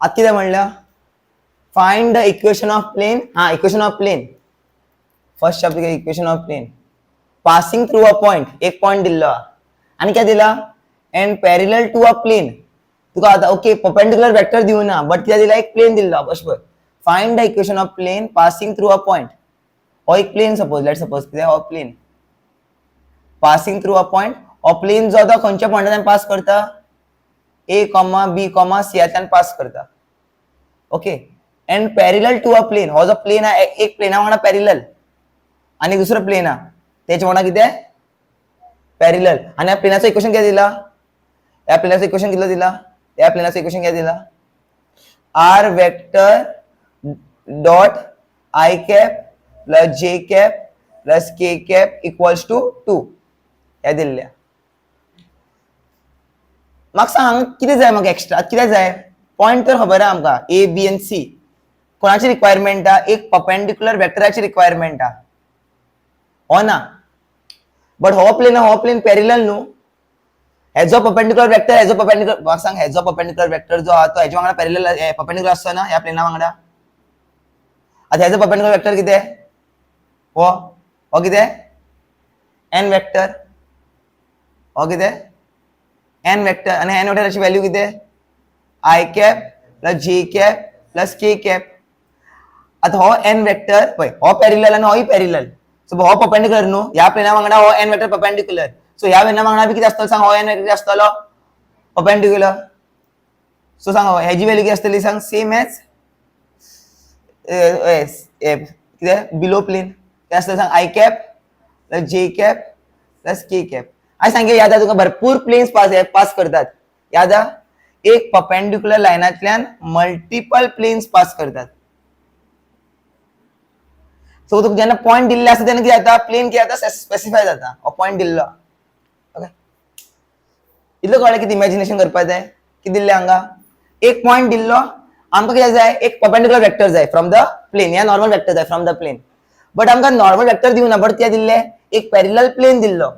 आता कितें म्हणल्या find the equation of plane. Equation of plane first chapter equation of plane passing through a point. एक point दिल्लो आणि काय दिला and parallel to a plane. तुका आता ओके परपेंडिकुलर वेक्टर दिवना बट कितें दिला एक प्लेन दिल्लो अशें पळय. Find the equation of plane passing through a point. हो एक प्लेन सपोज लेट सपोज कितें हो plane passing through a point. हो प्लेन जो तो खंयच्या पॉइंटान पास करता A comma B comma C हातल्यान पास करता. Okay and parallel to a plane. हो जो प्लेन आहे एक प्लेना वांगडा पॅरलल आणि दुसरं प्लेन हा त्याच्या वांगडा कितें पॅरलल. आणि या प्लेनाचं इक्वेशन कितें दिला या प्लेनाचं इक्वेशन कितलं दिला या प्लेनाचं इक्वेशन कितें दिला R vector dot I cap plus जे cap plus K cap equals to 2 हे दिल्ल्या. म्हाका सांग कितें जाय म्हाका एक्स्ट्रा कितें जाय पॉइंट तर खबर आहा आमकां ए बी एंड सी. कोणाची रिक्वायरमेंट हा एक परपेंडिकुलर वेक्टराची रिक्वायरमेंट हा. हो ना बट हो प्लेन पॅरलल न्हू. हेजो परपेंडिकुलर वेक्टर हेजो परपेंडिकुलर म्हाका सांग हेजो परपेंडिकुलर वेक्टर जो हा तो हेच्या वांगडा पॅरलल परपेंडिकुलर आसता ना ह्या प्लेना वांगडा. आता हेजो परपेंडिकुलर वेक्टर कितें हो कितें एन वेक्टर. हो कितें एन वेक्टर आणि एन वेक्टराची व्हॅल्यू कितें आय कॅप प्लस जे कॅप प्लस के कॅप. आता हो एन वेक्टर पळय हो पॅरलल आणि होय पॅरलल. सो हो परपेंडिकुलर न्हू ह्या प्लेना वांगडा हो एन वेक्टर परपेंडिकुलर. सो ह्या प्लेना वांगडा बी कितें आसतलो सांग हो एन वेक्टर आसतलो परपेंडिकुलर. सो सांग हेजी व्हॅल्यू कितें आसतली सांग सेम एज कितें बिलो प्लेन कितें आसतलें सांग आय कॅप प्लस जे कॅप प्लस के कॅप. हांवें सांगितलें याद तुका भरपूर प्लेन्स पास करतात. याद एक परपेंडिकुलर लायनांतल्यान मल्टिपल प्लेन्स पास करतात. सो तुका जेन्ना पॉइंट दिल्ले आसता तेन्ना कितें जाता प्लेन कितें जाता स्पेसिफाय जाता. हो पॉइंट दिल्लो ओके इतलें कळ्ळें कितें इमॅजिनेशन करपाक जाय कितें दिल्लें हांगा एक पॉइंट दिल्लो आमकां कितें जाय एक परपेंडिकुलर वेक्टर जाय फ्रॉम द प्लेन या नॉर्मल वेक्टर जाय फ्रॉम द प्लेन. बट आमकां नॉर्मल वेक्टर दिवना बट कितें दिल्लें एक पॅरलल प्लेन दिल्लो.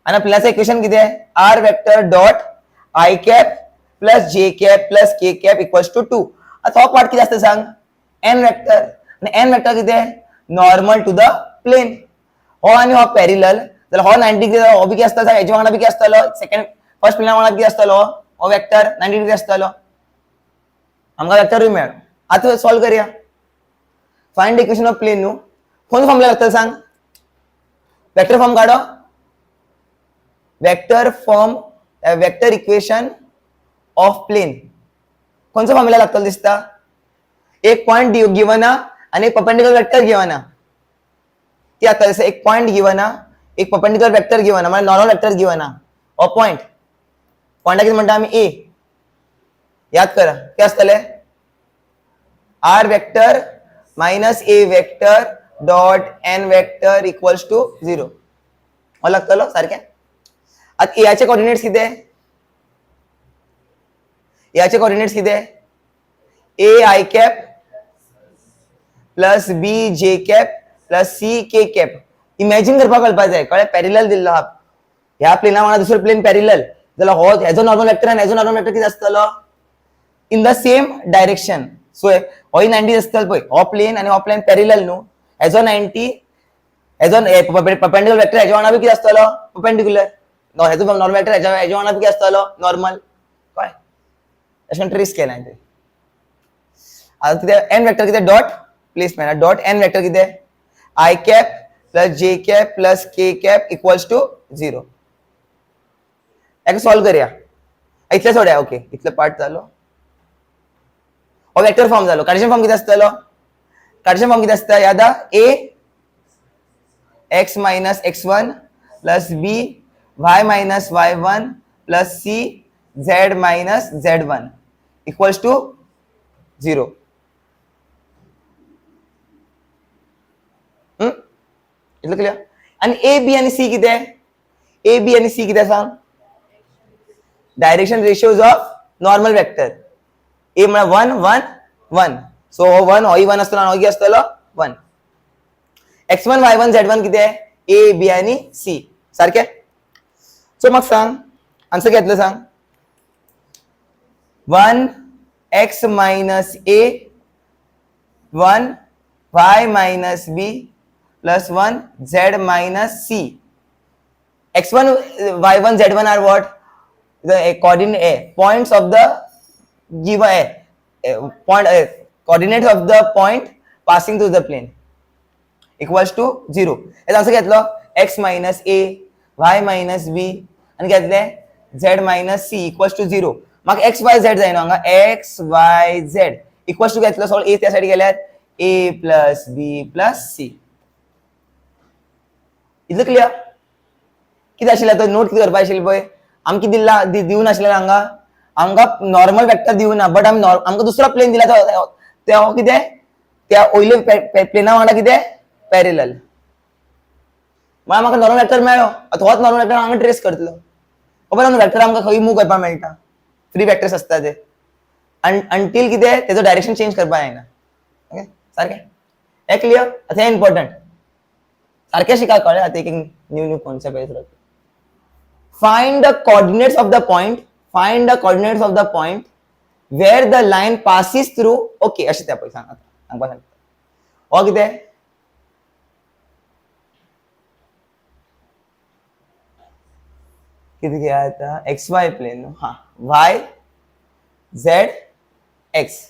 आणि प्लेनाचं इक्वेशन कितें R vector dot I cap plus जे cap plus K cap equals to 2. आता हो पार्ट कितें आसता सांग एन वेक्टर आणि एन वेक्टर कितें नॉर्मल टू द प्लेन. हो आणि हो पॅरलल जाल्यार हो 90 डिग्री हो बी कितें आसता सांग हेच्या वांगडा बी कितें आसतलो सेकंड फर्स्ट प्लेना वांगडा कितें आसतलो हो वेक्टर 90 डिग्री आसतलो. आमकां वेक्टरूय मेळ. आतां सॉल्व करया. Find the equation of plane न्हू खंय फॉर्मुला लागतलो सांग वेक्टर फॉर्म काडो. वेक्टर इक्वेशन ऑफ प्लेन खंयचो फॉर्मुला लागतलो दिसता एक पॉइंट गिवन हा आणि एक परपेंडिकुलर वेक्टर गिवन हा. ती आता एक पॉइंट गिवन हा एक परपेंडिकुलर वेक्टर गिवन हा म्हणजे नॉर्मल वेक्टर गिवन हा. हो पॉइंटला कितें म्हणटा आमी ए. याद करा कितें आसतलें R vector minus A vector dot N vector equals to 0 हो लागतलो सारकें. आता एचे कोऑर्डिनेट्स कितें एचे कोऑर्डिनेट्स कितें a i cap plus b j cap plus c k cap. Imagine करपाक कळपाक जाय कळ्ळें पॅरलल दिल्लो हा ह्या प्लेना वांगडा दुसरो प्लेन पॅरलल जाल्यार हो हेजो नॉर्मल वेक्टर आनी हेजो नॉर्मल वेक्टर कितें आसतलो in the same direction. So होय 90 आसतलो पळय हो प्लेन आणि हो प्लेन पॅरलल न्हू हेजो 90 हेजो परपेंडिकुलर वेक्टर हेच्या वांगडा बी कितें आसतलो परपेंडिकुलर. हेजो नॉर्मल वेक्टर हेच्या वांगडा बी कितें आसतलो नॉर्मल. कळ्ळें अशें ट्रेस केलें हांवें. आता कितें एन वेक्टर कितें dot placement dot N vector कितें आय कॅप प्लस जे cap plus K cap equals to 0. हेका सॉल्व करया. इतलें सोड्या ओके इतलो पार्ट जालो. हो वेक्टर फॉर्म जालो. कार्टेशियन फॉर्म कितें आसतलो कार्टेशियन फॉर्म कितें आसता याद a x minus x1 plus b y minus y1 plus c z minus z1 equals to 0. इतलं क्लियर. आणि ए बी आणि सी कितें ए बी आणि सी कितें सांग direction ratios of normal vector. A म्हळ्यार 1 1 1 सो हो 1 होय 1 आसतलो हो कितें आसतलो 1. x1 y1 z1 कितें ए बी आणि सी सारकें. सो म्हाका सांग आन्सर कितें सांग 1 x minus a 1 y minus b plus 1 z minus c. x1 y1 z1 are what? The coordinate points of the given point coordinates of the point passing through the plane equals to 0. याचं असं घेतलं x minus a y minus b आणि घेतले z minus c equals to 0. मग x y z जाईन हांगा x y z equals to घेतलं सगळं a त्या साइड गेल्यार a plus b plus c. इतलं क्लियर? किती आशिल्लें तो नोट किती करपा आशिल्लें पळय आमकां दिल्ला दिवून आशिल्लें आमकां नॉर्मल वेक्टर दिवना बट आमकां दुसरो प्लेन दिला तो कितें त्या वयल्या प्लेना वांगडा कितें पॅरेलल. म्हळ्यार म्हाका नॉर्मल वेक्टर मेळ्ळो होच नॉर्मल वेक्टर हांगा ट्रेस करतलो. खबर आसा वेक्टर आमकां खंय मूव करपाक मेळटा फ्री वेक्टर्स आसता ते अंटील कितें तेजो डायरेक्शन चेंज करपाक जायना. ओके सारकें हे क्लियर? हे इम्पॉर्टंट सारकें शिकाक कळ्ळें. आतां एक न्यू कॉन्सेप्ट येता. Find the coordinates of the point where the line passes through. Okay अशें त्या पळय सांगपाक सांगता हो कितें कितें घ्या आतां एक्स वाय प्लेन न्हू. हा Y Z x.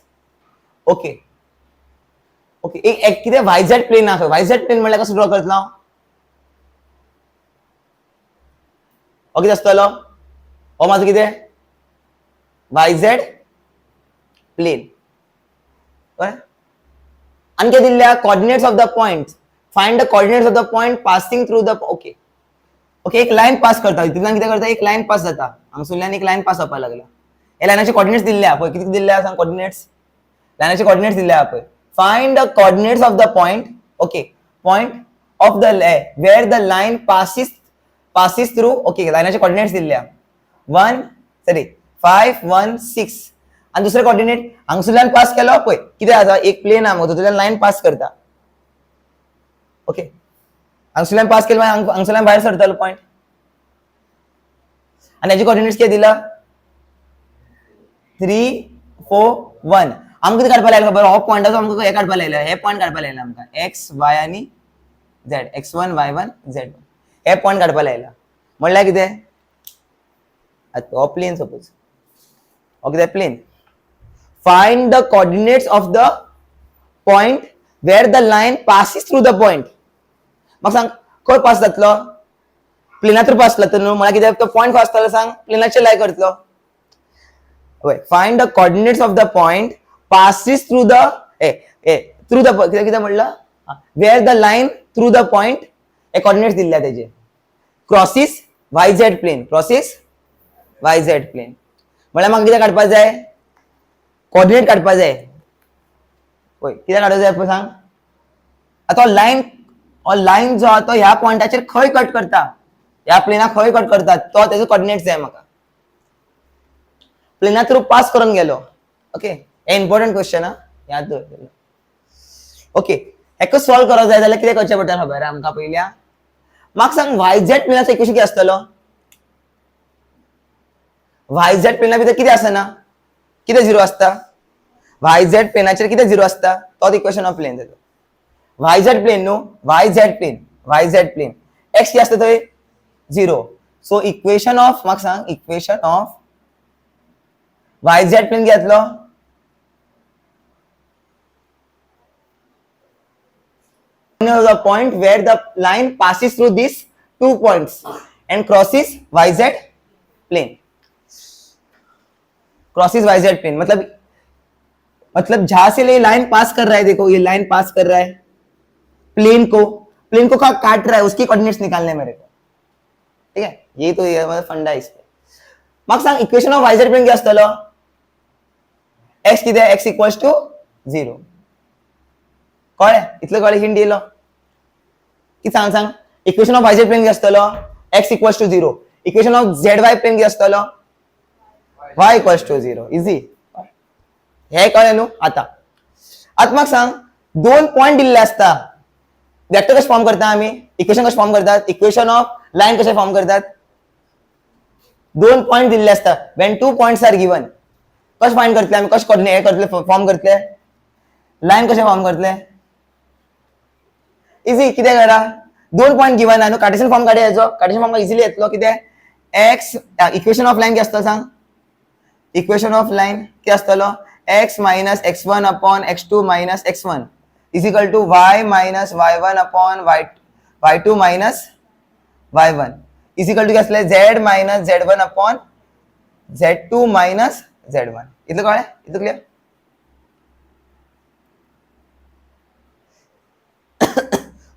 Okay okay एक कितें वाय झेड प्लेन आसा. वाय झेड प्लेन म्हणल्यार कसो ड्रॉ करतलो हांव? हो कितें आसतलो? हो माझो कितें वाय झेड प्लेन. आनी कितें दिल्ल्या coordinates of the point. Find the coordinates of the point passing through the. Okay okay एक लाइन पास करता तितून कितें करता एक लाइन पास जाता हांगसरल्यान एक लाइन पास जावपाक लागला. हे लायनाचे कोऑर्डिनेट्स दिल्ल्या पळय कितें दिल्ल्या सांग कोऑर्डिनेट्स लायनाचे कोऑर्डिनेट्स दिल्ल्या पळय. Find the coordinates of the point. Okay point of the where the line passes through. Okay लायनाचे कोऑर्डिनेट्स दिल्ल्या 5 1 6 आणि दुसरे कोऑर्डिनेट हांगसरल्यान पास केलो पळय कितें जाता एक प्लेन आहा तातूंतल्यान लाइन पास करता. ओके हांगसरल्यान पास केलो हांगसरल्यान भायर सरतलो पॉइंट आणि हेचे कोऑर्डिनेट्स कितें दिला 3 4 1. आमकां कितें काडपाक लायला खबर हो पॉइंटाचो आमकां हे काडपाक लायला हे पॉइंट काडपाक लायला आमकां एक्स वाय आणि झेड x1 y1 z1 हे पॉइंट काडपाक लायला. म्हणल्यार कितें हो प्लेन सपोज हो कितें plane. Find the coordinates of the point where the line passes through the point. म्हाका सांग खंय पास जातलो प्लेनाचेर पास जातलो न्हू म्हळ्यार कितें तो पॉइंट खंय आसतलो सांग प्लेनाचेर लाय करतलो. Find the coordinates of the point passes through the through the कितें म्हणलं where the line through the point हे कोऑर्डिनेट्स दिल्ल्या तेजे क्रॉसिस yz प्लेन म्हळ्यार म्हाका कितें काडपाक जाय कोऑर्डिनेट काडपाक जाय पळय कितें काडपाक जाय पळय सांग. आतां लाइन जो आहा तो ह्या पॉइंटाचेर खंय कट करता ह्या प्लेनाक खंय कट करता तो तेजो कोऑर्डिनेट्स जाय म्हाका. प्लेना थ्रू पास करून गेलो. ओके हे इम्पॉर्टंट क्वेश्चन हा याद दवर. ओके हेका सॉल्व करप जाय जाल्यार कितें करचें पडटा खबर आमकां पयल्या म्हाका सांग yz प्लेनाचो इक्वेशन कितें आसतलो. yz प्लेना भितर कितें आसना कितें झिरो आसता yz प्लेनाचेर कितें झिरो आसता तोच इक्वेशन ऑफ प्लेन तेजो yz प्लेन न्हू yz प्लेन x कितें आसता थंय 0. सो इक्वेशन ऑफ म्हाका सांग इक्वेशन ऑफ yz प्लेन कितें जातलो the point where the line passes through these 2 points and crosses yz plane. मतलब जहां से ये लाइन पास कर रहा है देखो ये लाइन पास कर रहा है प्लेन को काट रहा है उसकी कोऑर्डिनेट्स निकालने मेरे को. ठीक है ये तो ये मतलब फंडा इस पे. मग सांग इक्वेशन ऑफ yz प्लेन क्या आसतलो x कितें x इक्वल्स टू 0. कळ्ळें इतलें कळ्ळें हिंट दिलो की सांग इक्वेशन ऑफ yz प्लेन कितें आसतलो x equals to 0. Equation of zy plane कितें आसतलो y इक्वल्स टू 0. इजी हे कळ्ळें न्हू. आता म्हाका सांग 2 पॉइंट दिल्ले आसता वेक्टर कशें फॉर्म करता आमी इक्वेशन कशें फॉर्म करतात इक्वेशन ऑफ लाइन कशें फॉर्म करतात 2 पॉइंट दिल्ले आसता when 2 points are given कशें फायंड करतले आमी, कशें कोऑर्डिनेट करतले, फॉर्म करतले, लायन कशें फॉर्म करतले, इजी. कितें करा, 2 पॉइंट गिवन न्हू, कार्टेशियन फॉर्म काडया हेजो. कार्टेशियन फॉर्म इजिली येतलो. कितें एक्स इक्वेशन ऑफ लायन कितें आसतलो सांग, इक्वेशन ऑफ लायन कितें आसतलो, x minus x1 upon x2 minus x1 is equal to y minus y1 upon y2 minus y1 is equal to क्या z minus z1 upon z2 minus z1. इतलं कळ्ळें, इतलं clear.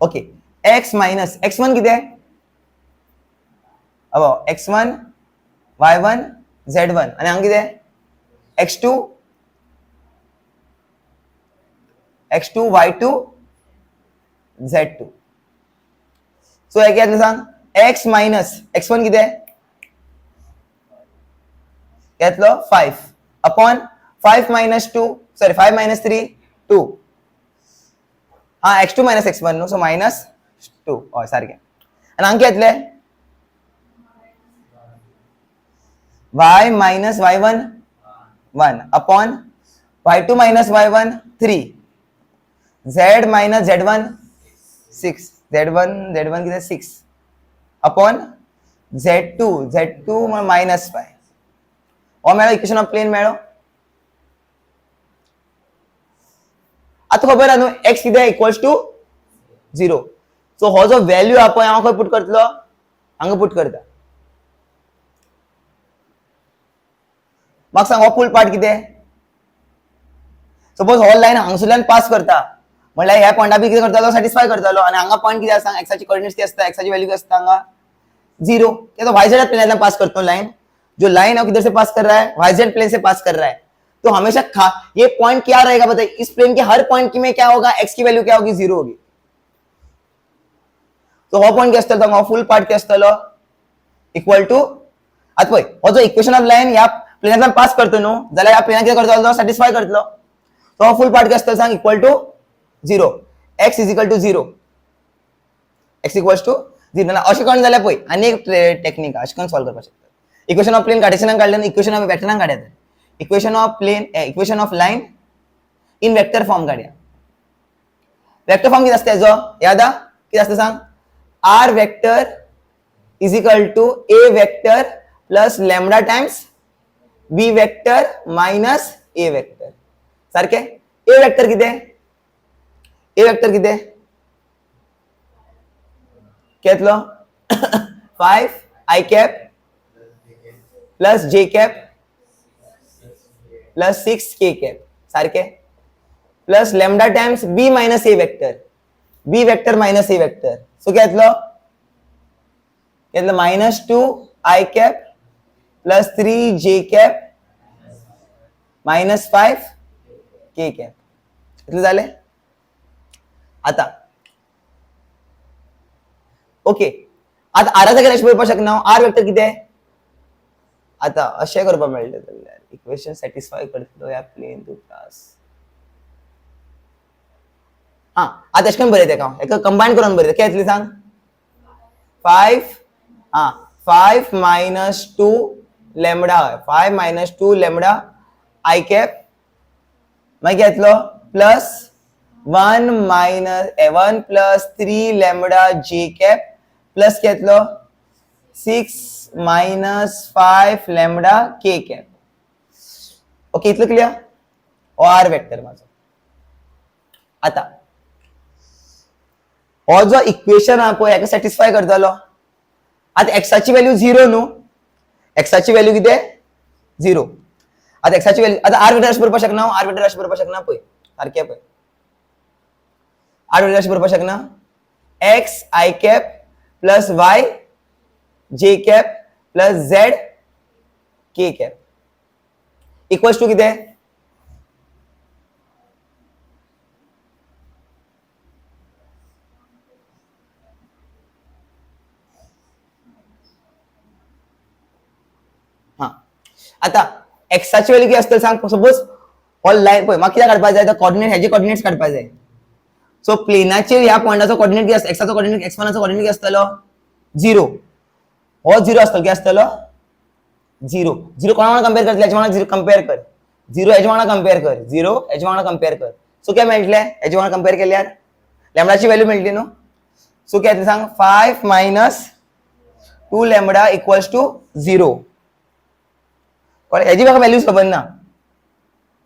Okay, x minus x1 कितें अब x1 y1 z1 आणि हांगा कितें x2 x2 y2 z2. So हे कितें सांग, x minus x1 कितें घेतलो 5 upon 5 minus 2 sorry 5 minus 3 2. x2 minus x1 न्हू, सो minus 2 हय सारकें. आनी हांगा कितें येतलें y minus y1 1 upon y2 minus y1 3 z minus z1 6 z1 कितें 6 upon z2 minus 5. हो मेळ्ळो इक्वेशन ऑफ प्लेन मेळ्ळो. आतां खबर आहा न्हू x कितें इक्वल्स टू 0. सो हो जो व्हॅल्यू आहा पळय हांव खंय पुट करतलो, हांगा पुट करता. म्हाका सांग हो फूल पार्ट कितें, सपोज हो लायन हांगसरल्यान पास करता म्हणल्यार ह्या पॉइंटा बी कितें करतालो, सॅटिस्फाय करतालो. आणि हांगा पॉइंट कितें आसा, एक्साची कोऑर्डिनेट्स कितें आसता, एक्साची व्हॅल्यू कितें आसता हांगा 0. ये तो वाईजेड प्लेन पास करता हूं लाइन, जो लाइन है किधर से पास कर रहा है, वाईजेड प्लेन से पास कर रहा है. तो हमेशा ये पॉइंट क्या रहेगा बताइए, इस प्लेन के हर पॉइंट की में क्या होगा, एक्स की वैल्यू क्या होगी, 0 होगी. तो हो पॉइंट कितें आसतलो, फुल पार्ट कितें आसतलो इक्वल टू, आता पळय हो जो इक्वेशन ऑफ लाइन ह्या प्लेनांतल्यान पास करता न्हू जाल्यार ह्या प्लेनाक कितें करतलो, सॅटिस्फाय करतलो. तो हो फुल पार्ट कितें आसतलो सांग, equal to 0, x is equal to 0, x equals to 0. अशें कळून जाल्यार पळय आनी एक टेक्निक अशें करून सॉल्व करपाक शकता. इक्वेशन ऑफ प्लेन कार्टेशियनान काडलें, इक्वेशन ऑफ वेक्टरान काडया. Equation of plane equation of line in vector form काडया. वेक्टर फॉर्म कितें आसता हेजो याद आहा, कितें आसता सांग, r vector is equal to a vector plus lambda times b vector minus a vector. सारकें. a वेक्टर कितें, a वेक्टर कितें घेतलो 5 i cap plus j cap plus 6 k cap. सारखे. Plus lambda times b minus a vector, b vector minus a vector. So क्या minus 2 i cap plus 3 j cap minus 5 k cap. इतले झाले. आता okay, आता आराचा कडेन अशें पळोवपाक शकना, आर वेक्टर कितें, आता अशें करपाक मेळटलें जाल्यार इक्वेशन सॅटिस्फाय करतलो ह्या प्लेन टू क्लास. आता अशें करून बरयता हांव, हेका कंबायन करून बरयता. कितें येतलें सांग, 5 minus 2 lambda, 5 minus 2 lambda i cap, मागीर कितें येतलो प्लस 1 प्लस 3 लॅम्बडा जे कॅप प्लस कितें येतलो 6 मायनस 5 लॅम्बडा के कॅप. ओके, इतलं क्लियर. हो आर वेक्टर माझो. आता हो जो इक्वेशन हा पळय हेका सॅटिस्फाय करतलो. आता एक्साची व्हॅल्यू 0 न्हू, एक्साची व्हॅल्यू कितें 0. आता एक्साची व्हॅल्यू, आता आर वेक्टर अशें बरोवपाक शकना, आर वेक्टर अशें बरोवपाक शकना पळय सारकें पळय. आर वेक्टर अशें बरोवपाक शकना, X I cap plus Y J cap plus Z K cap equals to कितें, आता एक्साची व्हॅल्यू किती असते सांग. सपोज ऑल लाइन पळय म्हाका कितें काडपाक जाय, कोऑर्डिनेट हेजे कोऑर्डिनेट्स काडपाक जाय. सो प्लेनाचेर ह्या पॉइंटाचो कोऑर्डिनेट किती आसता, एक्साचो कोऑर्डिनेट x1 चो कोऑर्डिनेट किती आसतलो 0. हो 0 आसतलो, किती आसतलो 0. 0 कोणा वांगडा कंपेयर करतले, हेच्या वांगडा 0 कंपेयर कर. झिरो हेच्या वांगडा कंपेअर कर, झिरो हेच्या वांगडा कंपेअर कर. सो काय मेळटलें हेच्या वांगडा कंपेअर केल्यार लॅमडाची व्हॅल्यू मेळटली न्हू. सो कितें येतलें सांग 5 मायनस 2 लॅमडा इक्वल्स टू 0. कळ्ळें हेजी म्हाका व्हॅल्यूज खबर ना.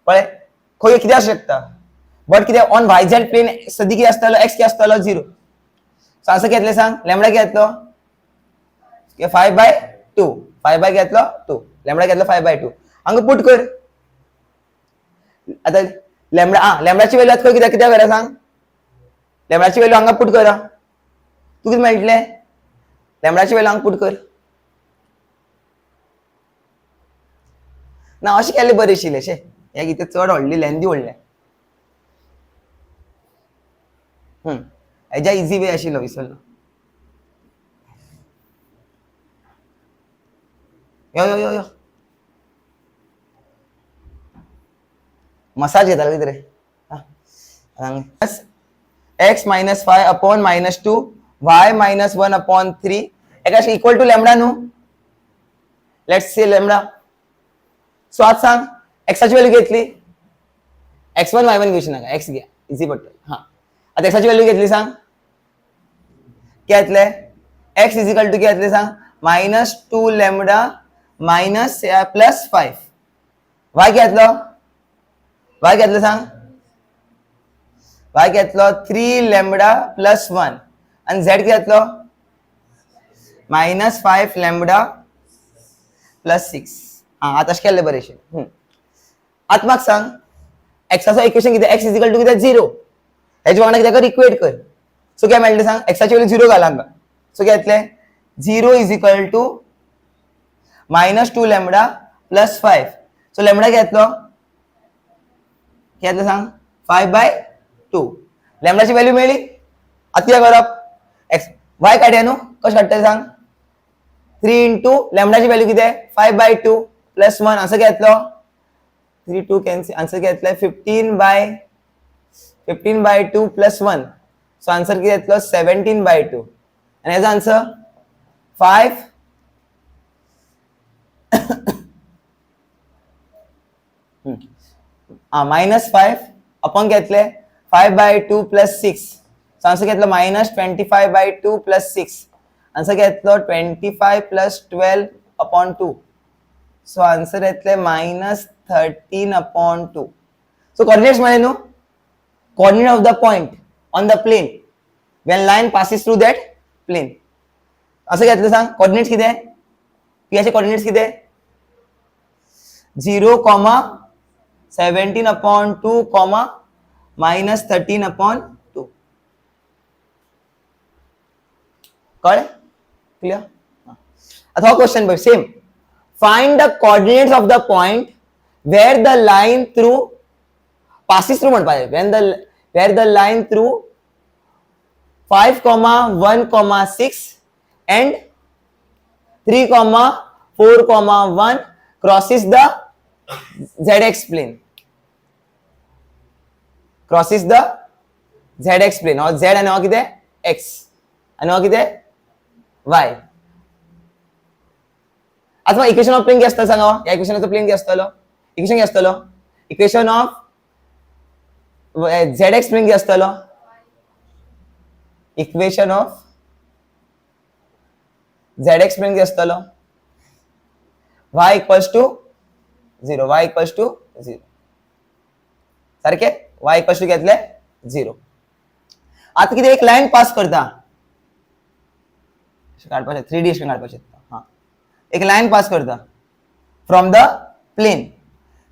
कळ्ळें खंय कितें आसूं शकता बट कितें ऑन वाय झेड प्लेन सदी कितें आसतलो एक्स कितें आसतलो 0. सो आन्सर कितें येतलें सांग लॅमडा कितें येतलो 5/2 5 बाय कितें येतलो 2 लॅमडा कितें येतलो 5/2 हांगा पुट कर. आतां लॅमडाची व्हॅल्यू आतां खंय कित्याक करा सांग लॅमडाची व्हॅल्यू हांगा पुट करा तू कितें मेळटलें लॅमडाची व्हॅल्यू हांगा पुट कर. ना अशें केल्लें बरें आशिल्लें शे हे कितें चड व्हडली लेंदी व्हडलें. हेज्या इजी वे आशिल्लो विसरलो. यो यो यो यो मसाज घेतालो कितें रे. X minus 5 upon -2 y minus 1 upon 3 एका इक्वल टू लॅमडा न्हू. Let's see lambda. सो आतां सांग एक्साची व्हॅल्यू घेतली x1 y1 घेवची नाका एक्स घ्या इझी पडटलें. आतां एक्साची व्हॅल्यू घेतली सांग कितें येतलें एक्स इज इक्वल टू कितें येतलें सांग -2 लॅमडा मायनस प्लस 5 वाय कितें येतलो वाय कितें येतलो सांग वाय कितें येतलो 3 लॅमडा प्लस 1 आनी झेड कितें येतलो -5 लॅमडा प्लस 6. आतां अशें केल्लें बरें आशिल्लें. आतां म्हाका सांग एक्साचो इक्वेशन कितें एक्स इज इक्वल टू कितें 0 हेच्या वांगडा कितें कर इक्वेट कर. सो कितें मेळटलें सांग एक्साची व्हॅल्यू 0 घाल हांगा. सो कितें येतलें 0 is equal to -2 lambda plus 5. So lambda कितें येतलो कितें येतलें सांग 5/2 लॅमडाची व्हॅल्यू मेळ्ळी. आतां कितें करप एक्स वाय काडया न्हू कशें काडटलें सांग 3 इंटू लॅमडाची व्हॅल्यू कितें 5/2 प्लस 1 आन्सर कितें येतलो 3 2 कॅन्सल आन्सर कितें येतलें 15/2 प्लस 1. सो आन्सर कितें येतलो 17/2 आनी हेजो आन्सर 5 -5 अपॉन कितें येतलें 5/2 प्लस 6. सो आन्सर कितें येतलो -25/2 प्लस 6 आन्सर कितें येतलो 25 प्लस 12 अपॉन 2. सो आन्सर येतलें -13/2. सो कोऑर्डिनेट्स मेळ्ळे न्हू coordinate of the point on the plane when line passes through that plane. असं घेतलं सांग coordinates किती आहे p चे coordinates किती आहे 0, 17/2, -13/2. कळलं क्लियर. आता हा क्वेश्चन बघ same find the coordinates of the point where the line through passes through म्हणपाक जाय where the line through 5, 1, 6 and 3, 4, 1 crosses the zx plane. Crosses the zx plane. और z आणि हो किती x आणि हो किती y. आता इक्वेशन ऑफ प्लेन किती असतं सांगा या इक्वेशनचं प्लेन किती असतं इक्वेशन किती असतं इक्वेशन ऑफ zx प्लेन किती असतं इक्वेशन ऑफ zx प्लेन किती असतं y equals to 0 y equals to 0 सारखे y इक्वल्स टू घेतले 0. आता किती एक लाइन पास करता काढपाचे 3D अशें काढपाचे हां एक लाइन पास करता फ्रॉम द प्लेन.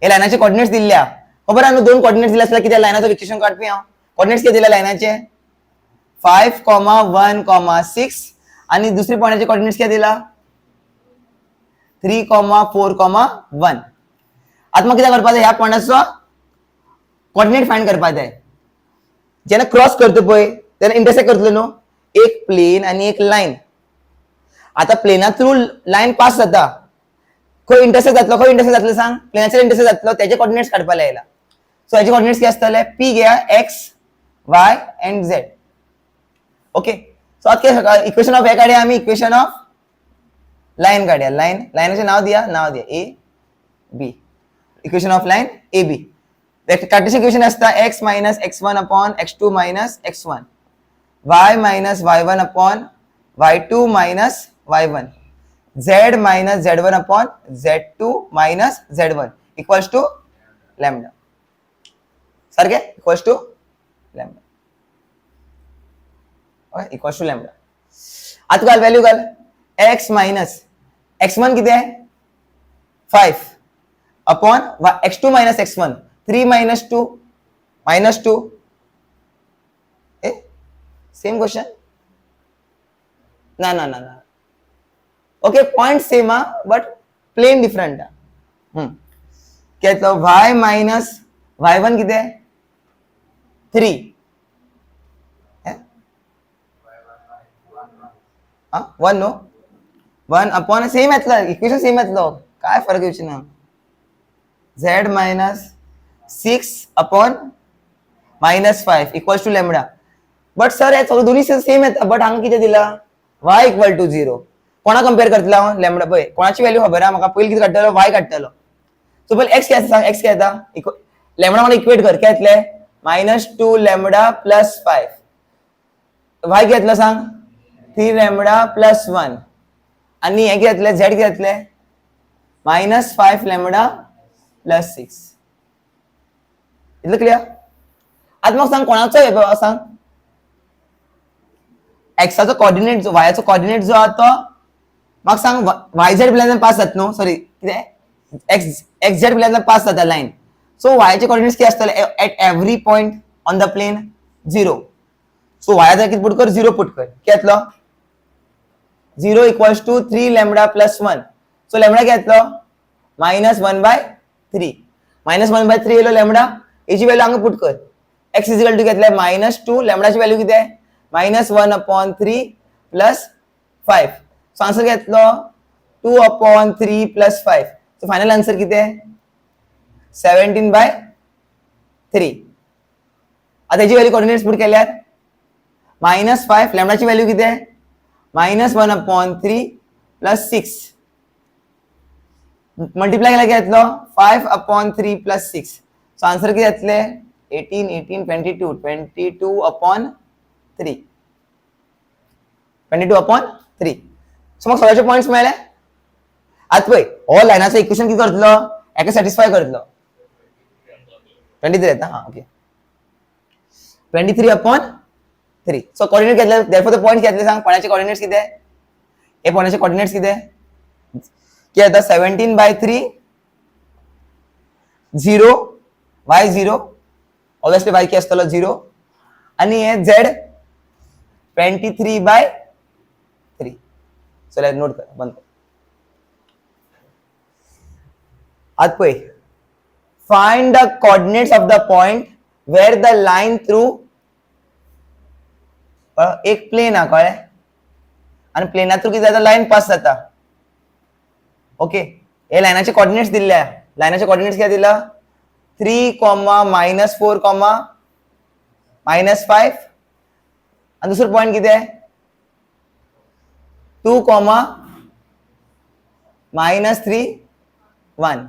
हे लाइनाचे कोऑर्डिनेट्स दिल्ल्या खबर आहा न्हू दोन कोऑर्डिनेट्स दिले आसल्यार किती लाइनाचो इक्वेशन काढपी हांव कोऑर्डिनेट्स किती दिल्या लाइनाचे 5, 1, 6 आणि दुसरी पॉइंटाचे कोऑर्डिनेट्स किती दिला 3, 4, 1. आता मग किती करपा जाय ह्या पॉइंटाचो कोऑर्डिनेट फाइंड करपा जाय जेन्ना क्रॉस करता पळय तेन्ना इंटरसेक्ट करतलो न्हू एक प्लेन आणि एक लाइन. आता प्लेना थ्रू लाइन पास जाता खंय इंटरसेक्ट जातलो सांग प्लेनाचेर इंटरसेक्ट जातलो त्याचे कोऑर्डिनेट्स काडपा लायला. सो हेचे कोऑर्डिनेट्स किती आसतले p घ्या x y and z. Okay so आता इक्वेशन ऑफ हे काढया आम्ही इक्वेशन ऑफ लाइन काढया लाइनाचे नाव दिया a b equation of line a b. Cartesian equation असता x minus x1 upon x2 minus x1, y minus y1 upon y2 minus y1, z minus z1 upon z2 minus z1 equals to lambda. सारखे equals to lambda. Okay equals to lambda. आता घाल value घाल. x minus x1 किती आहे 5 upon x2 minus x1 3 minus 2 minus 2. Same question ना ना ना ना. ओके पॉइंट सेम हा बट प्लेन डिफरंट हा. क्या तो y मायनस y1 किती आहे 3 1 नो 1 अपॉन सेम येतलं इक्वेशन सेम येतलं काय फरक येऊची ना. z minus 6 upon minus 5 equals to lambda. But sir हे सगळं दोन्ही सेम येतं बट हांगा किती दिला y इक्वल टू 0. कोणा कंपेअर करतला लॅम्बडा पळय कोणाची व्हॅल्यू खबर हा म्हाका पहिले किती काढतलो y काढतलो. सो पहिले x काय सांग x काय येता लॅम्बडा मला इक्वेट कर काय येतले -2 लॅम्बडा प्लस 5. y काय येतलं सांग 3 लॅम्बडा प्लस 1 आणि हे घेतले z घेतले -5 लॅम्बडा प्लस 6. इतलं क्लियर. आता मग सांग कोणाचं आहे सांग एक्साचो कोऑर्डिनेट जो वायचो कोऑर्डिनेट जो आहे तो मग सांग yz प्लेन पास जात नो सॉरी किती xz प्लेन पास जाता लाईन. सो वायचे कोऑर्डिनेट्स किती असतले at every point on the plane 0. So वायाचा किती पुट कर 0 पुट कर किती येतलो 0 equals to 3 lambda plus 1. So lambda किती येतलो -1/3 -1/3 येलो लॅम्बडा याची व्हॅल्यू हांगा पुट कर. x इक्वल टू घेतलाय -2 लॅम्बडाची व्हॅल्यू किती आहे -1/3 प्लस 5. सो आन्सर घेतलो 2/3 प्लस 5. सो फायनल आन्सर किती आहे 17/3. आता याची व्हॅल्यू कोऑर्डिनेट्स पुट केल्यात -5 लॅम्बडाची व्हॅल्यू किती आहे -1/3 प्लस 6 मल्टिप्लाय केला घेतलो 5/3 प्लस 6. सो आन्सर किती घेतले 18 18 22 22/3 22/3. सो मग सगळ्याचे पॉइंट्स मिळाले. आता पळय हो लाईनाचं इक्वेशन किती करतलो एका सॅटिस्फाय करतलो 23 येता हा ओके 23/3. सो कोऑर्डिनेट घेतले देयरफॉर द पॉइंट्स घेतले सांग पॉइंटचे कोऑर्डिनेट्स किती आहे हे पॉइंटचे कोऑर्डिनेट्स किती आहे की आता 17/3 0 y 0 ऑब्वियसली y की असतलो 0 आणि हे z 23/3. सो लेट नोट कर बंद कर. आता पळय find the coordinates of the point where the line through एक प्लेन हा कळ्ळे आणि प्लेना थ्रू किती जाता लाईन पास जाता. ओके हे लाईनाचे कोऑर्डिनेट्स दिले लाईनाचे कोऑर्डिनेट्स किती दिला 3, -4, -5 आणि दुसरं पॉइंट किती आहे 2, -3, 1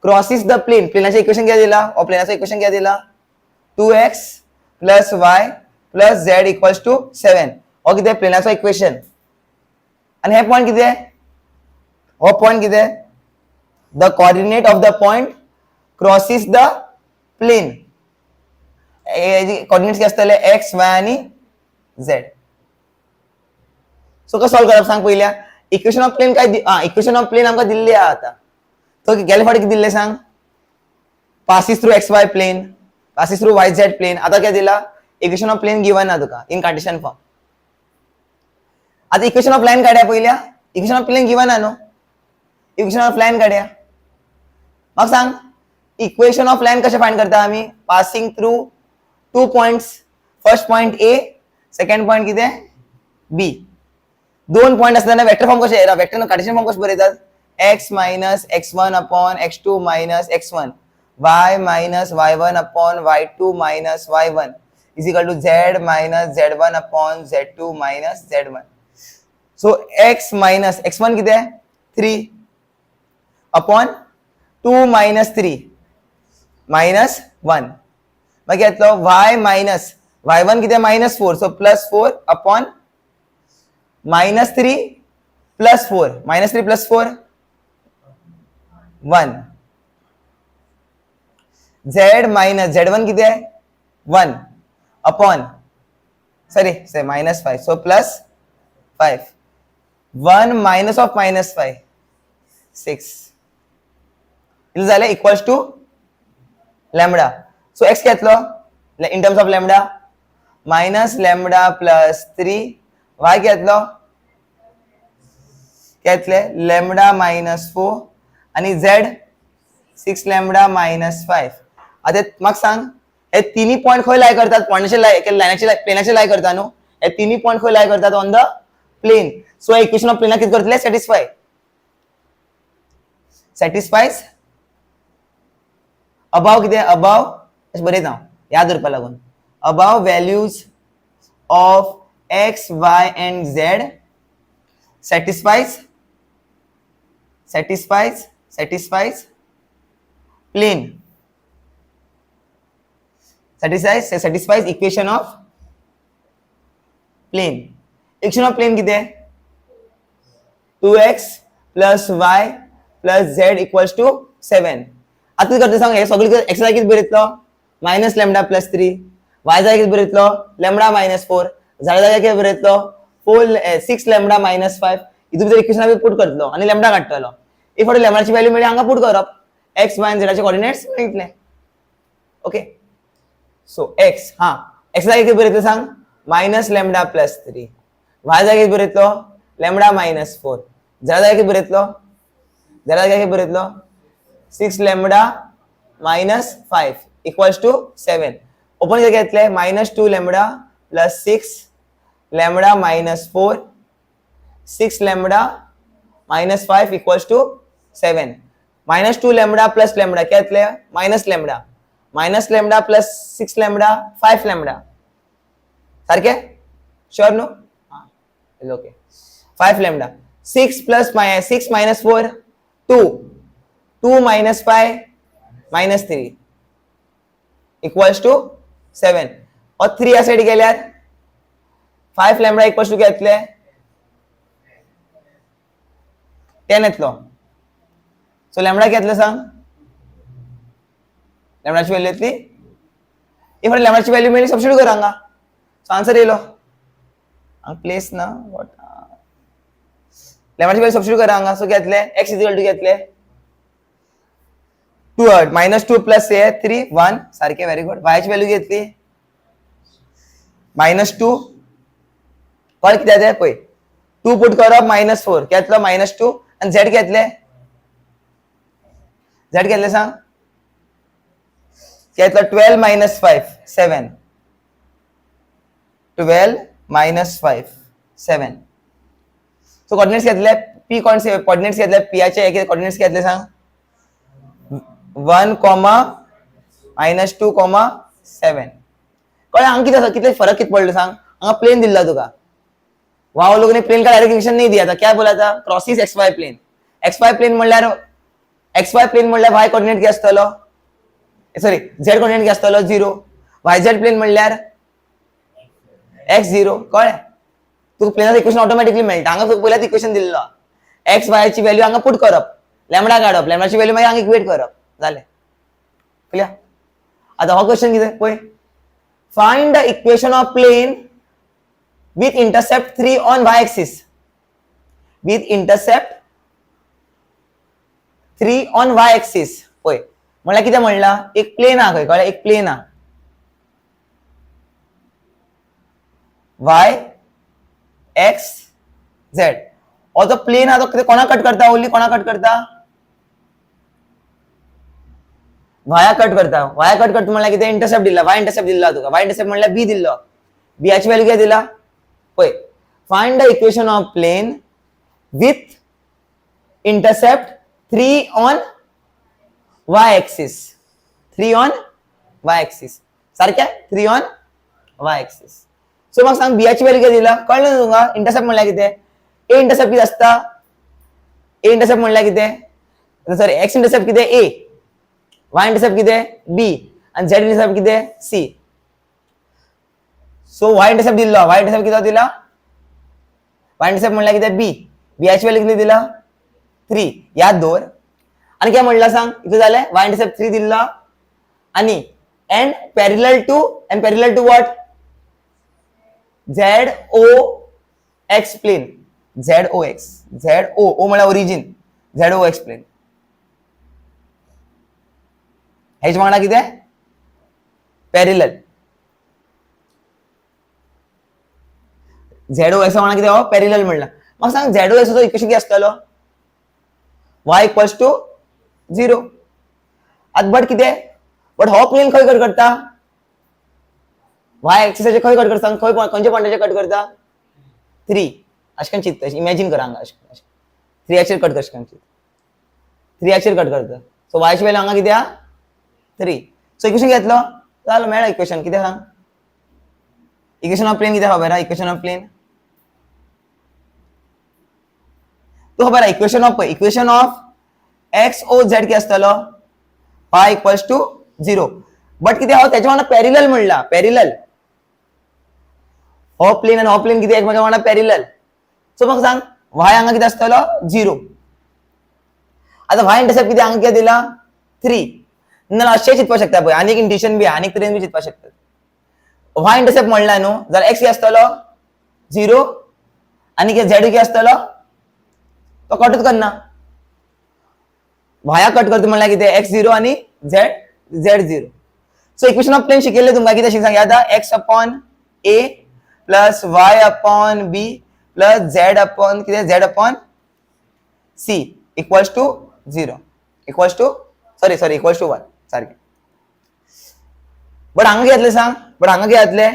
क्रॉसेस द प्लेन. प्लेनाचे इक्वेशन किती दिला और प्लेनाचं इक्वेशन किती दिला 2x plus y plus z equals to 7 और किती आहे प्लेनाचं इक्वेशन. आणि हे पॉइंट किती आहे हो पॉइंट किती आहे the coordinate of the point crosses the plane. Coordinates किती असतले x y आणि z. सो कसं सॉल्व करप सांग पहिल्या इक्वेशन ऑफ प्लेन काय इक्वेशन ऑफ प्लेन आमका दिल्ली आहे आता तो गेले फाटी किती दिले सांग passes through xy plane passes through yz plane. आता काय दिला इक्वेशन ऑफ प्लेन गिवन ना तुका इन कार्टेशियन फॉर्म. आता इक्वेशन ऑफ लाईन काढ्या पहिल्या इक्वेशन ऑफ प्लेन गिवन ना नो इक्वेशन ऑफ लाईन काढ्या मग सांग इक्वेशन ऑफ लाईन कसे फाइंड करता आम्ही passing through 2 points. First point A second point किती आहे B. 2 पॉइंट असताना वेक्टर फॉर्म कसे वेक्टर कार्टेशियन फॉर्म कसे बरयतात x minus x1 upon x2 minus x1 y minus y1 upon y2 minus y1 is equal to z minus z1 upon z2 minus z1. So x minus x1 किती आहे 3 upon 2 minus 3 minus 1. मग घेतलो y minus y1 किती minus 4, so plus 4 upon minus 3 plus 4, minus 3 plus 4 1. z minus z1 किती आहे 1 upon sorry minus 5, so plus 5. 1 minus of minus 5 6. इथं झालं equals to lambda. So x घेतलो in terms of lambda minus lambda plus 3. Y घेतलो lambda minus 4 आणि Z 6 lambda minus 5. आता मग सांग हे तिन्ही पॉइंट खंय लाय करतात, पॉइंटचे लायनाचे प्लेनाचे लाय करता न्हू. हे तिन्ही पॉइंट खंय लाय करतात on the plane. So equation of plane किती करतले सॅटिस्फाईज अबाव किती अबाव बरें हांव याद उरपा लागून above values of x Y and Z satisfies plane, satisfies equation of plane. Equation of plane किती आहे 2x plus y plus z equals to 7. आता करते सांग हे सगळी x ला किती बरयतलो मायनस लॅम्बडा प्लस 3, y ला किती बरयतलो लॅम्बडा मायनस 4, z ला किती बरयतलो 6 लॅम्बडा मायनस 5. इथून जर इक्वेशन पुट करतलो आणि लॅम्बडा काढतलो. इफ ऑर लॅम्बडाची व्हॅल्यू मेळ्ळी हांगा पुट करप x y आणि z चे कोऑर्डिनेट्स मेळटले. ओके सो x x ला किती बरयतलो सांग मायनस लॅम्बडा प्लस 3, y ला किती बरयतलो लॅम्बडा मायनस 4, z ला किती बरयतलो 6 lambda minus 5 equals to 7. Open किती घेतले minus 2 lambda plus 6 lambda minus 4 6 lambda minus 5 equals to 7. Minus 2 lambda plus lambda घेतले minus lambda plus 6 lambda 5 lambda सारखे sure no. Okay 5 lambda 6 plus 6 minus 4 2 minus 5 minus 3 equals to 7. और 3 या side गेल्यार 5 lambda equals to घेतले 10 येतलो. So lambda घेतले सांग लॅम्बडाची value येतली. इफ लॅम्बडाची व्हॅल्यू मेळ्ळी सबस्टिट्यूट कर हांगा. सो आन्सर येयलो हांगा प्लेस ना व्हॉट लॅम्बडाची व्हॅल्यू सबस्टिट्यूट कर हांगा. सो घेतले x इक्वल टू घेतले 2 मायनस 2 प्लस 3 1 सारखे व्हेरी गुड. y ची व्हॅल्यू घेतली मायनस 2 कळ किती आहे पळय 2 पुट करप मायनस 4 घेतलो मायनस 2 आणि z घेतले सांग घेतलो 12 मायनस 5 7 12 मायनस 5 7. सो कोऑर्डिनेट्स घेतले p कोऑर्डिनेट्स घेतले p चे एक कोऑर्डिनेट्स घेतले सांग 1 मायनस 2 7. कळ्ळें हांगा कितले फरक किती पडलो सांग. हांगा प्लेन दिल्ला तुका वाव लोगों ने प्लेन का डायरेक्ट इक्वेशन नहीं दिया था. क्या बोला था crosses xy plane. xy plane म्हणल्यार y कोऑर्डिनेट किती आसतलो सॉरी z कोऑर्डिनेट किती आसतलो 0. yz प्लेन म्हणल्यार x0. कळ्ळें तुका प्लेनाचं इक्वेशन ऑटोमॅटिकली मेळटा. हांगा तुका पयल्याच इक्वेशन दिल्लो x y ची व्हॅल्यू हांगा पुट करप लॅम्बडा काढप लॅम्बडाची व्हॅल्यू मागीर हांगा इक्वेट करप जालें क्लियर. आता हो क्वेश्चन कितें पळय find the equation of plane with intercept 3 on y-axis. With intercept 3 on y-axis. होय म्हणला किती म्हणला एक प्लेन हा खंय कळ्ळें एक प्लेन हा y x z. हो जो प्लेन हा तो कोणा कट करता ओनली कोणा कट करता वाया कट करता. वाया कट करता म्हणला किती इंटरसेप्ट दिला y इंटरसेप्ट दिला तुका. y इंटरसेप्ट म्हणला b दिल्लो b ची व्हॅल्यू काय दिला होय. Find the equation of plane with intercept 3 on y axis 3 on y axis सारख्या 3 ऑन y एक्सिस. सो मग सांग b ची व्हॅल्यू काय दिला कळलं ना तुका. इंटरसेप्ट म्हणल्या किती a इंटरसेप्ट किती असता a इंटरसेप्ट म्हणल्या किती सॉरी एक्स इंटरसेप्ट किती आहे ए, वाय इंटरसेप्ट किती आहे बी आणि झेड इंटरसेप्ट किती आहे सी. सो वाय इंटरसेप्ट दिला, वाय इंटरसेप्ट किती दिला, वाय इंटरसेप्ट म्हणला किती बी, बी ची व्हॅल्यू किती दिला 3 याद दोर. आणि काय म्हणला सांग इथे झालंय वाय इंटरसेप्ट 3 दिला आणि and parallel to what ZOX plane, ZO मला origin ZOX plane ह्याची म्हणा किती आहे पॅरलल, ZOX म्हणा किती पॅरलल म्हणला. मग सांग ZOX चं इक्वेशन किती असतं y इक्वल्स टू 0 आत बट किती आहे बट हो प्लेन खंय कट करता y एक्सिसचे खंय कट करता खंय खंयच्या पॉइंटाचे कट करता 3 अशकन चित्त इमॅजिन करा हांगा अशकन 3 एक्सिस कट करता 3 एक्सिस कट करता. सो y ची व्हॅल्यू हांगा किती आहे 3. सो इक्वेशन घेतलो जालो मेळ्ळा इक्वेशन किती सांग इक्वेशन ऑफ प्लेन किती खबर हा इक्वेशन ऑफ प्लेन तो खबर equation of x o z किती असतलो y इक्वल्स टू 0 बट किती हो त्याच्या पॅरलल म्हणला पॅरलल हो प्लेन आणि हो प्लेन किती एकमेकांना पॅरलल. सो मग सांग y हांगा किती असतलो 0. आता y इंटरसेप्ट किती हांगा किती दिला 3 ना अशें चिंतपाक शकता पळय आनी एक इंडिशन बी आनी तरेन बी चिंतपाक शकता. y इंटरसेप्ट म्हणला न्हू जाल्यार x किती असतलो 0 आनी z किती असतलो तो कटच करना वाया कट करता म्हणल्यार किती x0 आणि z0. So equation of plane शिकयले तुमकां किती सांग याद x upon a plus y upon b plus z upon किती z upon c equals to 0 equals to sorry equals to 1 सारखे. बट हांगा घेतले सांग बट हांगा किती घातले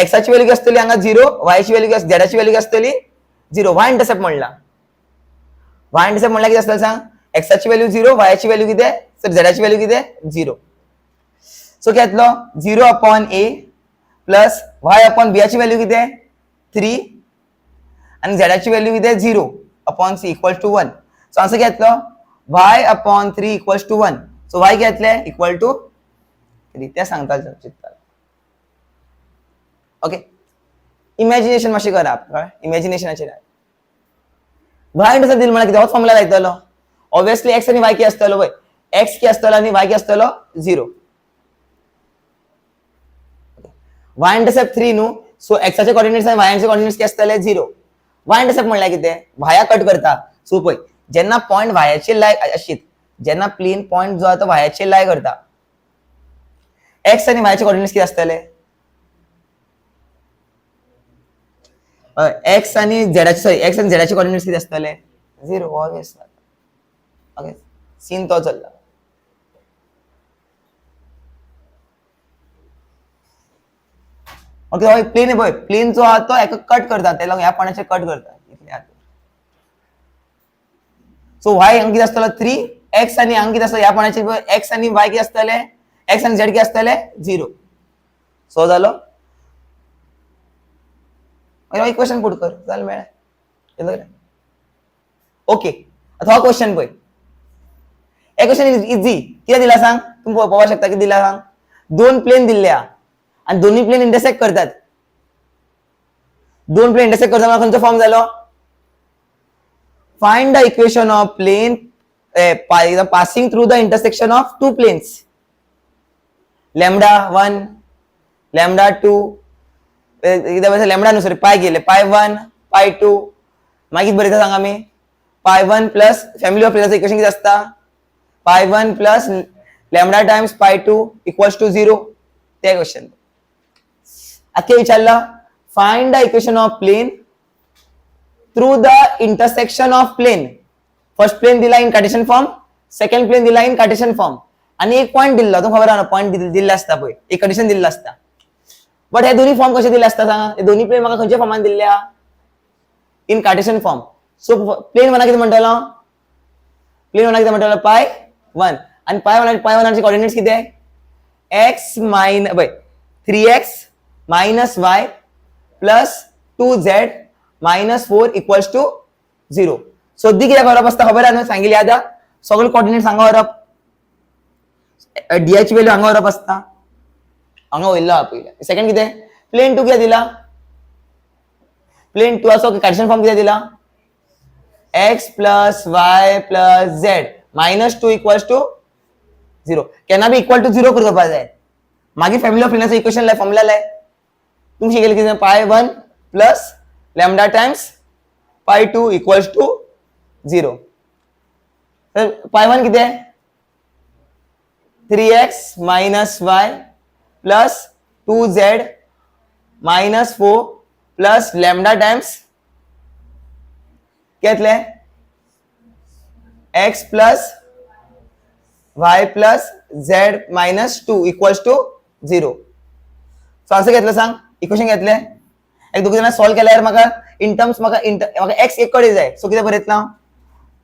एक्साची व्हॅल्यू किती असतली हांगा 0 y ची व्हॅल्यू किती z ची व्हॅल्यू किती असतली 0. y इंटरसेप्ट म्हणला y इंटरसेप्ट म्हणला किती असतलं सांग एक्साची व्हॅल्यू 0 y ची व्हॅल्यू किती आहे सर z ची व्हॅल्यू किती आहे 0. सो किती घेतलो 0 upon a plus y upon b ची व्हॅल्यू किती आहे 3 आणि z ची व्हॅल्यू किती आहे 0 upon c equals to 1. So answer किती घेतलो y upon 3 equals to 1. So y किती घेतले इक्वल टू 3 त्या सांगता चित्ता. ओके इमॅजिनेशन मातशी करा इमॅजिनेशनाची y इंटरसेप्ट दिल म्हणल्यार किती होच फॉर्म्युला जायतलो ऑब्वियसली x आणि y किती असतलो पळय x किती असतलो आणि y किती असतलो 0. y इंटरसेप्ट 3 न्हू सो x चे कोऑर्डिनेट्स आणि y चे कोऑर्डिनेट्स किती असतले 0. y इंटरसेप्ट म्हणल्यार किती वाया कट करता. सो पळय जेन्ना पॉइंट वायाचे लाय आशित जेन्ना प्लेन पॉइंट जो आहे तो वायाचे लाय करता x आणि y चे कोऑर्डिनेट्स किती असतले x आणि z चे कोऑर्डिनेट्स किती असतले 0 ऑब्वियस. ओके सीन तो चलला. ओके प्लेन आहे प्लेन जो हा तो एक कट करता त्याला ह्या पाण्याचे कट करता इथले हात. सो y हांगा किती असतलो 3 x आणि हांगा किती असतलो ह्या पाण्याचे x आणि y किती असतले x आणि z किती असतले 0. सो झालो इक्वेशन पुट कर जाल मेळ्ळें. ओके आता हो क्वेश्चन पळय हे क्वेश्चन इझी किती दिला सांग तुम्ही पळोवपाक शकता किती दिला सांग दोन प्लेन दिल्ले आणि दोन्ही प्लेन इंटरसेक्ट करतात. दोन प्लेन इंटरसेक्ट करता खंयचो फॉर्म झालो find the equation of plane passing through the intersection of two planes λ1 λ2 lambda नुसार पाय गेले पाय 1 पाय 2 मागीर बरयता सांग आमी पाय 1 plus family of players equation किती असता पाय 1 प्लस लॅमडा टाइम्स पाय 2 इक्वल्स टू 0 ते क्वेश्चन. आता विचारला find the equation of plane through the intersection of plane. First plane दिला in Cartesian form second plane दिला इन कार्टेशियन फॉर्म आणि एक पॉइंट दिला तो खबर आहे ना पॉइंट दिल्ला असता पळय एक कंडिशन दिल्ला असता. बट हे दोन्ही फॉर्म कसे दिले असता सांगा हे दोन्ही प्लेन म्हाका खंयच्या फॉर्मान दिल्ल्या in Cartesian form. So plane म्हणा किती म्हणटलो प्लेन म्हणा किती म्हणटलो पाय 1 आणि पाय 1 चे कोऑर्डिनेट्स किती आहे x minus 3x minus y plus 2z minus 4 equals to 0. सोदी कित्याक करप आसता खबर आहा न्हू सांगिल्ली आतां सगळे कॉर्डिनेट हांगा व्हरप डी ची व्हॅल्यू हांगा व्हरप आसता हांगा वयल्लो आहा पयलीं सेकंड कितें प्लेन टू कितें दिला प्लेन टू आसो कार्टेशियन फॉर्म कितें दिला x plus y plus z minus 2 equals to 0 केन्ना बी इक्वल टू 0 करपा जाय मागीर फॅमिली ऑफ प्लेनाचो इक्वेशन लाय फॉर्मुला लाय तुमी शिकयलें कितें पाय 1 प्लस लॅम्बडा टाइम्स पाय 2 इक्वल्स टू 0 तर पाय 1 कितें 3x minus y plus 2z minus 4 plus lambda times घेतले x plus y plus z minus 2 equals to 0 so answer घेतलं सांग इक्वेशन घेतले एक दोघ जाणां सॉल्व केल्यार म्हाका इन टर्म्स म्हाका x एक कडे जाय सो कितें बरयतला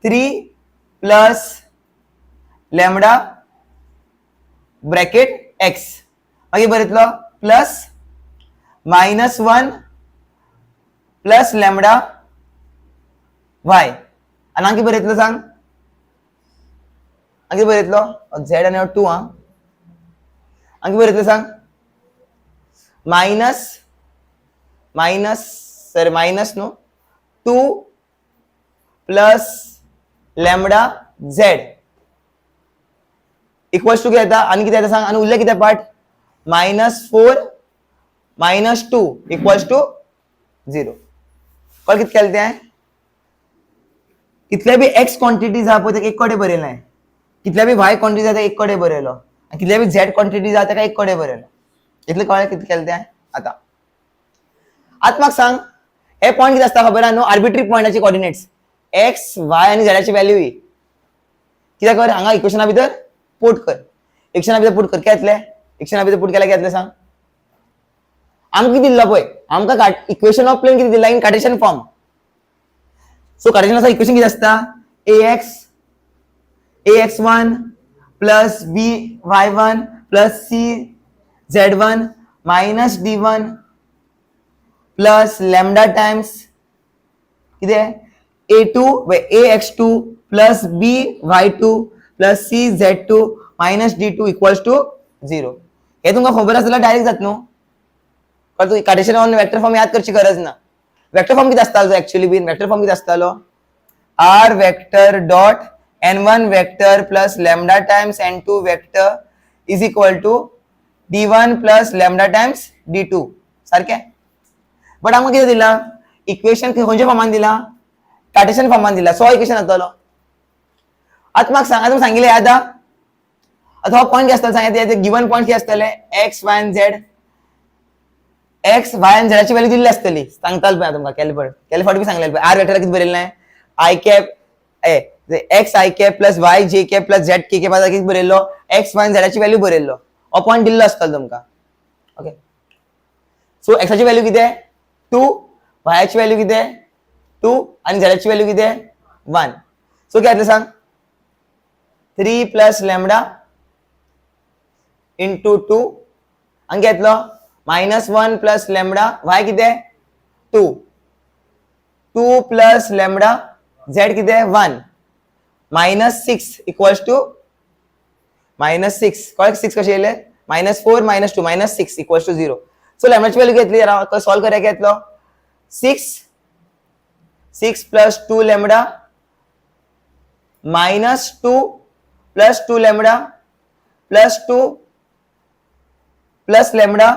3 प्लस लॅम्बडा ब्रॅकेट x मागीर बरयतलो plus minus 1 plus lambda y आणि हांगा कितें बरयतलो सांग हांगा कितें बरयतलो z आनी 2 हां हांगा कितें बरयतलो सांग मायनस न्हू 2 plus lambda z equals to कितें येता आनी कितें येता सांग आनी उरलें कितें पार्ट -4 -2 इक्वल्स टू 0 कळ्ळें कितें केलें तें कितले भी x क्वांटिटीज आहा पळय तेका एक कडे बरयलें कितले भी y क्वांटिटीज आहा तेका एक कडे बरयलो आनी कितले भी z क्वांटिटीज आहा तेका एक कडे बरयलो इतलें कळ्ळें कितें केलें तें आतां म्हाका सांग हे पॉइंट कितें आसता खबर आहा न्हू आर्बिट्ररी पॉइंटाचे कोऑर्डिनेट्स x y आनी z ची व्हॅल्यू ही कित्याक कर हांगा इक्वेशना भितर पुट कर इक्वेशना भितर पुट कर काय येतलें इक्वेशना भितर पुट केल्यार काय येतलें सांग आमकां कितें दिल्लो पळय आमकां इक्वेशन ऑफ प्लेन कितें दिला in Cartesian form so Cartesian equation कितें आसता ax1 plus by1 plus cz1 minus d1 plus lambda times कितें ax2 plus by2 plus cz2 minus d2 equals to 0 हे तुमकां खबर आसल्यार डायरेक्ट जाता न्हू पण तू कार्टेशियन फॉर्म वेक्टर फॉर्म याद करची गरज ना वेक्टर फॉर्म किती असतालो एक्चुअली बीन वेक्टर फॉर्म किती असतालो r vector dot n1 vector plus lambda times n2 vector is equal to d1 plus lambda times d2 सारखे बट आमकां कितें दिला इक्वेशन खंयच्या फॉर्मान दिला कार्टेशियन फॉर्मान दिला सो इक्वेशन येतलो आतां म्हाका सांग आतां सांगिल्लें याद आतां हो पॉइंट कितें आसतलो सांग गिवन पॉइंट कितें आसतले x y and z x y and z ची व्हॅल्यू दिल्ली आसतली सांगताल पळय तुमकां केले फावटी बी सांगलेलें पळय r वेक्टर कितें बरयल्लें i cap x i cap plus y j cap plus z k cap कितें बरयल्लो x y and z ची व्हॅल्यू बरयल्लो हो पॉइंट दिल्लो आसतलो तुमकां ओके सो x ची व्हॅल्यू कितें 2 y ची व्हॅल्यू कितें 2 आणि z ची व्हॅल्यू कितें 1 सो काय येतलें सांग 3 प्लस लॅम्बडा इंटू 2 आणि काय येतलो -1 प्लस लॅम्बडा y कितें 2 2 प्लस लॅम्बडा z कितें 1 -6 इक्वल्स टू -6 कळ्ळें 6 कशें येयलें -4 -2 -6 इक्वल्स टू 0 सो लॅम्बडाची व्हॅल्यू घेतली जरा सॉल्व करया काय येतलो 6 plus 2 lambda -2 plus 2 lambda plus 2 plus lambda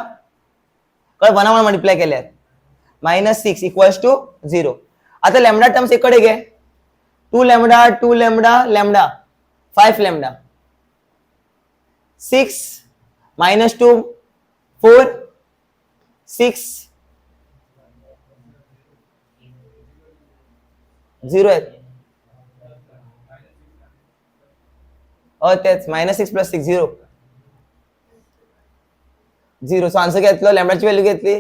कळ्ळें 1 1 मल्टिप्लाय केल्यार -6 इक्वल्स टू 0 आता लॅम्बडा टर्म्स एक कडे घे 2 लॅम्बडा 2 लॅम्बडा लॅम्बडा 5 लॅम्बडा 6 -2 4 6 0 आहे तेच -6 प्लस 6 0 0 सो आन्सर घेतलो लॅम्बडाची व्हॅल्यू घेतली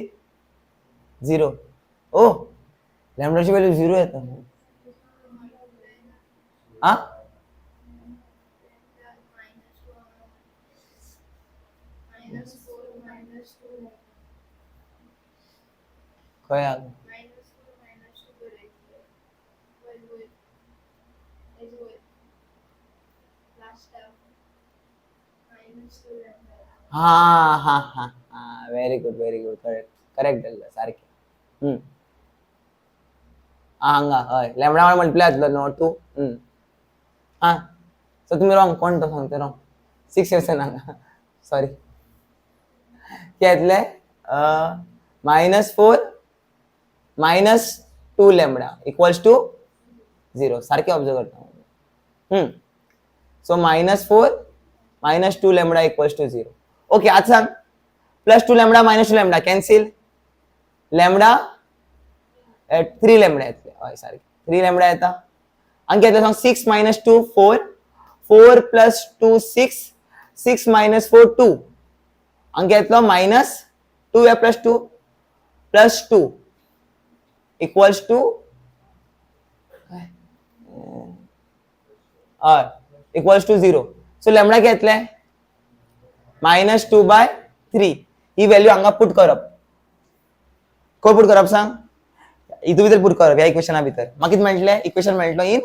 0 ओ लॅम्बडाची व्हॅल्यू 0 येता हा खंय हा हा हा हा व्हेरी गुड करेक्ट करेक्ट झालं सारखे हांगा हय लॅमडा मल्टिप्लाय जातलो न्हू टू हा सो तुम्ही रॉंग कोण तो सांगते रॉंग 6 इयर्स हांगा सॉरी घेतले -4 -2 लॅमडा इक्वल्स टू 0 सारखे ऑब्झर्व करता so -4 -2 lambda equals to 0 okay आता सांग +2 lambda -2 lambda cancel lambda 3 lambda येतले हय सारखे 3 लॅमडा येता आणि घेतले सांग 6 - 2 4 4 + 2 6 6 - 4 2 आणि घेतलो -2 या +2 +2 equals to equals to 0 so lambda घेतले -2/3 ही व्हॅल्यू हांगा पुट करप खंय पुट करप सांग हितू भितर पुट करप ह्या इक्वेशना भितर म्हाका कितें मेळटलें इक्वेशन मेळटलो इन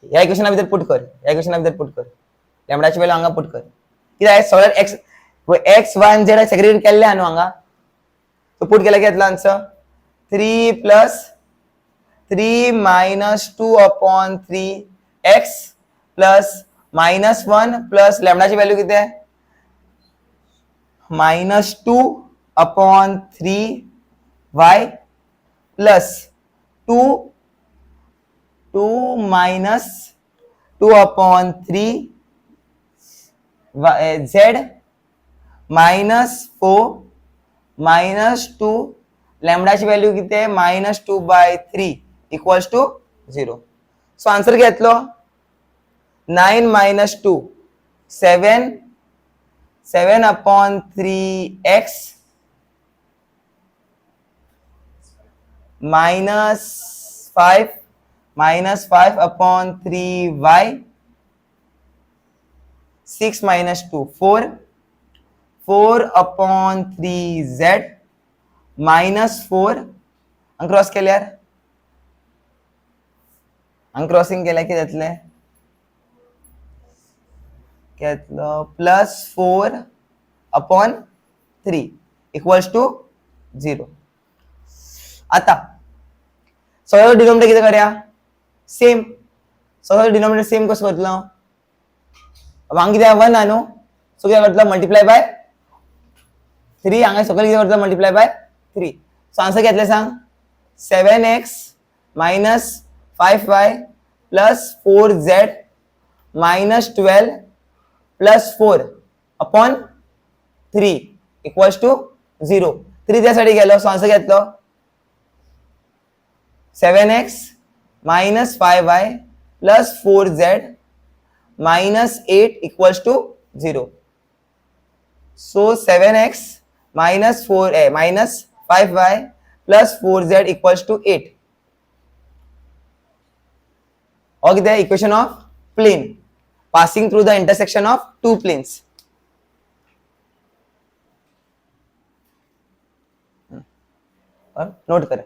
ह्या इक्वेशना भितर पुट कर ह्या इक्वेशना भितर पुट कर लॅमडाची व्हॅल्यू हांगा पुट कर कित्याक सगळ्यात एक्स वाय झेड सेग्रिगेट केल्ले आहा न्हू हांगा सो पुट केल्यार कितें येतलो आन्सर 3 + 3 - 2/3 x प्लस -1 प्लस लॅमडाची व्हॅल्यू किती आहे -2/3 y प्लस 2 -2/3 z -4 -2 लॅमडाची व्हॅल्यू किती आहे -2/3 इक्वल्स टू 0 सो आन्सर घेतलो 9 - 2 7 7/3x -5 -5/3y 6 - 2 4 4/3z -4 आणि क्रॉस केल्यार आणि क्रॉसिंग केल्यार कितें जातलें घेतलो +4/3 इक्वल्स टू 0 आता सगळं डिनोमिनेटर किती करूया सेम सगळं डिनोमिनेटर सेम कसं करतलो हांगा किती 1 आहा न्हू सो कितें करतलो मल्टिप्लाय बाय 3 हांगा सगळं कितें करतलो मल्टिप्लाय बाय 3 सो आन्सर घेतलें सांग 7x - 5y + 4z -12 + 4/3 equals to 0 3 त्यासाठी गेलो सो आन्सर घेतलो 7x - 5y + 4z -8 equals to 0 so 7x - 5y + 4z equals to 8 okay the equation of plane passing through the intersection of two planes note करें